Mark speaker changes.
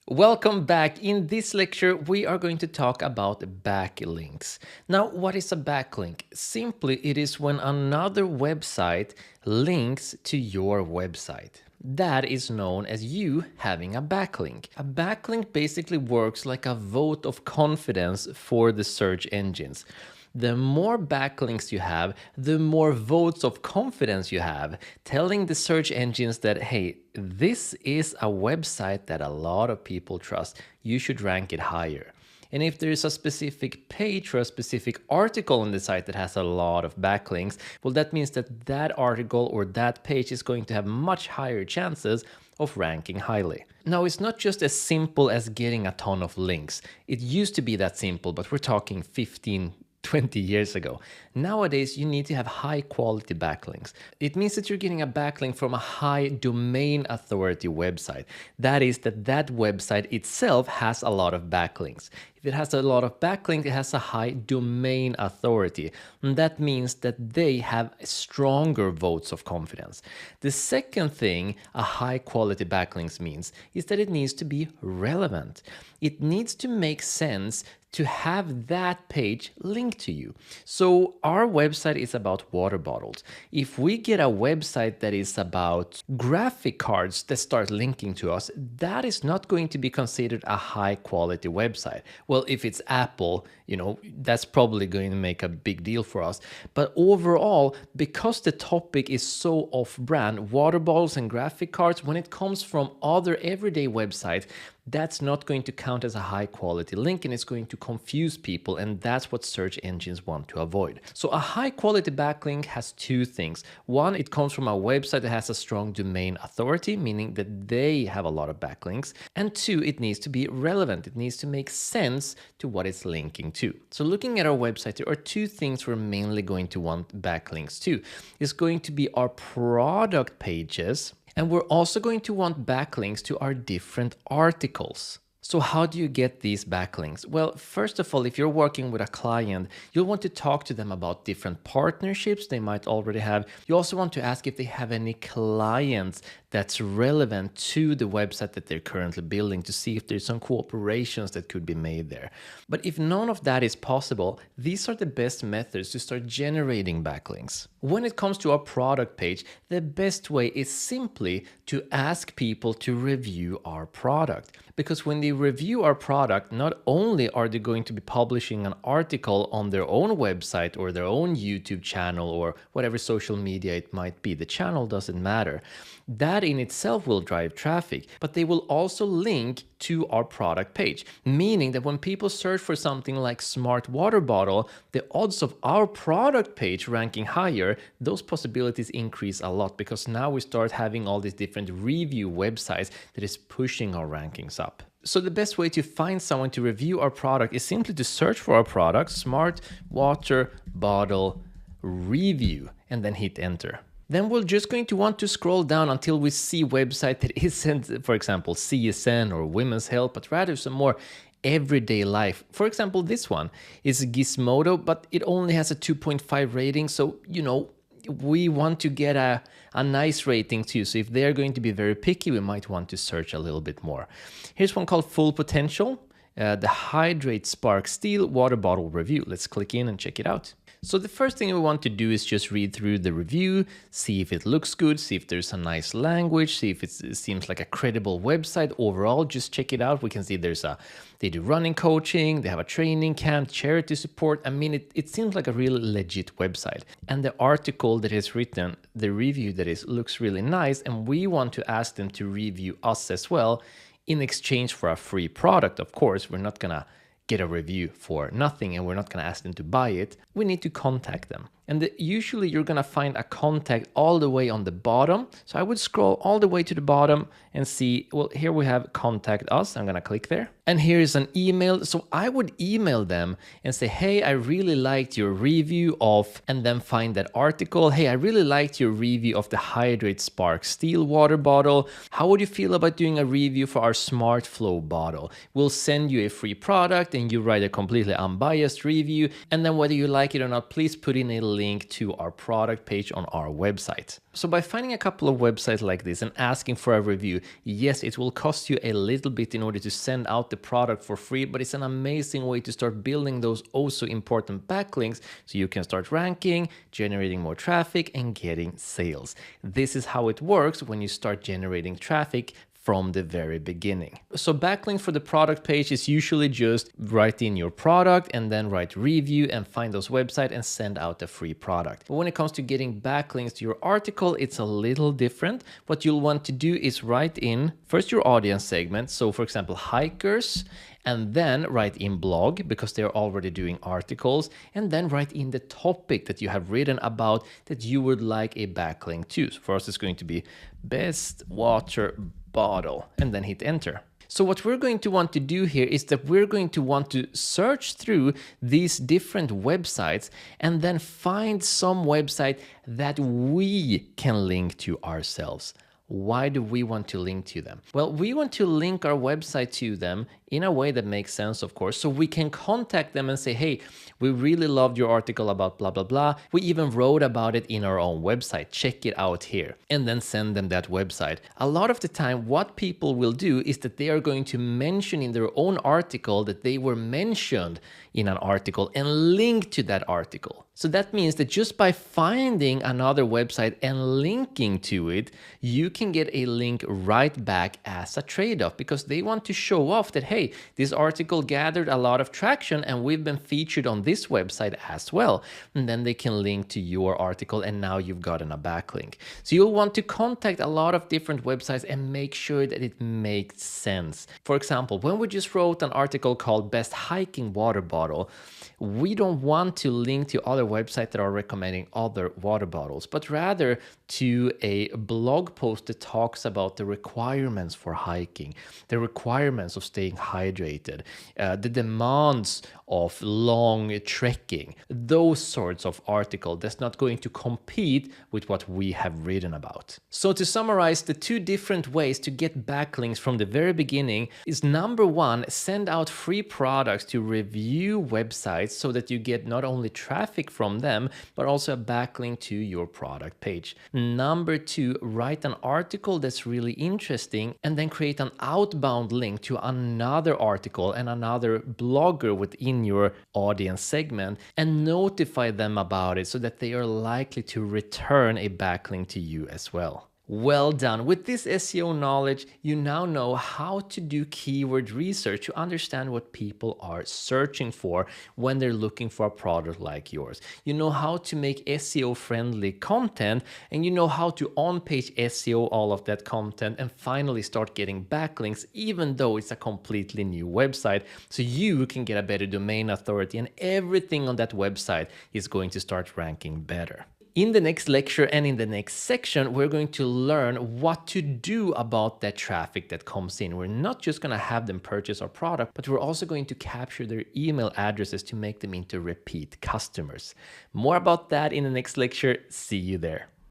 Speaker 1: Welcome back. In this lecture, we are going to talk about backlinks. Now, what is a backlink? Simply, it is when another website links to your website. That is known as you having a backlink. A backlink basically works like a vote of confidence for the search engines. The more backlinks you have, the more votes of confidence you have, telling the search engines that, hey, this is a website that a lot of people trust. You should rank it higher. And if there is a specific page or a specific article on the site that has a lot of backlinks, well, that means that that article or that page is going to have much higher chances of ranking highly. Now, it's not just as simple as getting a ton of links. It used to be that simple, but we're talking 20 years ago. Nowadays, you need to have high quality backlinks. It means that you're getting a backlink from a high domain authority website. That is that website itself has a lot of backlinks. If it has a lot of backlinks, it has a high domain authority. And that means that they have stronger votes of confidence. The second thing a high quality backlinks means is that it needs to be relevant. It needs to make sense to have that page linked to you. So our website is about water bottles. If we get a website that is about graphic cards that start linking to us, that is not going to be considered a high quality website. Well, if it's Apple, that's probably going to make a big deal for us. But overall, because the topic is so off-brand, water bottles and graphic cards, when it comes from other everyday websites, that's not going to count as a high quality link, and it's going to confuse people, and that's what search engines want to avoid. So a high quality backlink has two things. One, it comes from a website that has a strong domain authority, meaning that they have a lot of backlinks. And two, it needs to be relevant. It needs to make sense to what it's linking to. So looking at our website, there are two things we're mainly going to want backlinks to. It's going to be our product pages, and we're also going to want backlinks to our different articles. So how do you get these backlinks? Well, first of all, if you're working with a client, you'll want to talk to them about different partnerships they might already have. You also want to ask if they have any clients that's relevant to the website that they're currently building to see if there's some cooperations that could be made there. But if none of that is possible, these are the best methods to start generating backlinks. When it comes to our product page, the best way is simply to ask people to review our product. Because when they review our product, not only are they going to be publishing an article on their own website or their own YouTube channel or whatever social media it might be, the channel doesn't matter. That in itself will drive traffic, but they will also link to our product page, meaning that when people search for something like smart water bottle, the odds of our product page ranking higher, those possibilities increase a lot, because now we start having all these different review websites that is pushing our rankings up. So the best way to find someone to review our product is simply to search for our product, smart water bottle review, and then hit enter. Then we're just going to want to scroll down until we see website that isn't, for example, CSN or Women's Health, but rather some more everyday life. For example, this one is Gizmodo, but it only has a 2.5 rating. So, we want to get a nice rating too. So if they're going to be very picky, we might want to search a little bit more. Here's one called Full Potential, the Hydrate Spark Steel Water Bottle Review. Let's click in and check it out. So the first thing we want to do is just read through the review, see if it looks good, see if there's a nice language, see if it seems like a credible website overall. Just check it out. We can see they do running coaching, they have a training camp, charity support. I mean, it seems like a really legit website. And the article that is written, the review that is, looks really nice. And we want to ask them to review us as well in exchange for a free product. Of course, we're not gonna get a review for nothing, and we're not going to ask them to buy it. We need to contact them. And usually you're going to find a contact all the way on the bottom. So I would scroll all the way to the bottom and see, well, here we have contact us. I'm going to click there. And here is an email. So I would email them and say, hey, I really liked your review of, and then find that article. Hey, I really liked your review of the Hydrate Spark Steel water bottle. How would you feel about doing a review for our Smart Flow bottle? We'll send you a free product and you write a completely unbiased review. And then whether you like it or not, please put in a link to our product page on our website. So by finding a couple of websites like this and asking for a review, yes, it will cost you a little bit in order to send out the product for free, but it's an amazing way to start building those also important backlinks so you can start ranking, generating more traffic, and getting sales. This is how it works when you start generating traffic from the very beginning. So backlink for the product page is usually just write in your product and then write review and find those websites and send out a free product. But when it comes to getting backlinks to your article, it's a little different. What you'll want to do is write in first your audience segment. So for example, hikers, and then write in blog because they're already doing articles, and then write in the topic that you have written about that you would like a backlink to. So for us, it's going to be best water bottle, and then hit enter. So what we're going to want to do here is that we're going to want to search through these different websites and then find some website that we can link to ourselves. Why do we want to link to them? Well, we want to link our website to them in a way that makes sense, of course, so we can contact them and say, hey, we really loved your article about blah, blah, blah. We even wrote about it in our own website. Check it out here. And then send them that website. A lot of the time, what people will do is that they are going to mention in their own article that they were mentioned in an article and link to that article. So that means that just by finding another website and linking to it, you can get a link right back as a trade-off because they want to show off that, hey, this article gathered a lot of traction and we've been featured on this website as well. And then they can link to your article and now you've gotten a backlink. So you'll want to contact a lot of different websites and make sure that it makes sense. For example, when we just wrote an article called Best Hiking Water Bottle, we don't want to link to other websites that are recommending other water bottles, but rather to a blog post that talks about the requirements for hiking, the requirements of staying hydrated, the demands of long trekking, those sorts of article that's not going to compete with what we have written about. So to summarize, the two different ways to get backlinks from the very beginning is number one, send out free products to review websites so that you get not only traffic from them, but also a backlink to your product page. Number two, write an article that's really interesting and then create an outbound link to another article and another blogger within your audience segment and notify them about it so that they are likely to return a backlink to you as well. Well done. With this SEO knowledge, you now know how to do keyword research to understand what people are searching for when they're looking for a product like yours. You know how to make SEO friendly content, and you know how to on-page SEO all of that content and finally start getting backlinks, even though it's a completely new website, so you can get a better domain authority and everything on that website is going to start ranking better. In the next lecture and in the next section, we're going to learn what to do about that traffic that comes in. We're not just going to have them purchase our product, but we're also going to capture their email addresses to make them into repeat customers. More about that in the next lecture. See you there.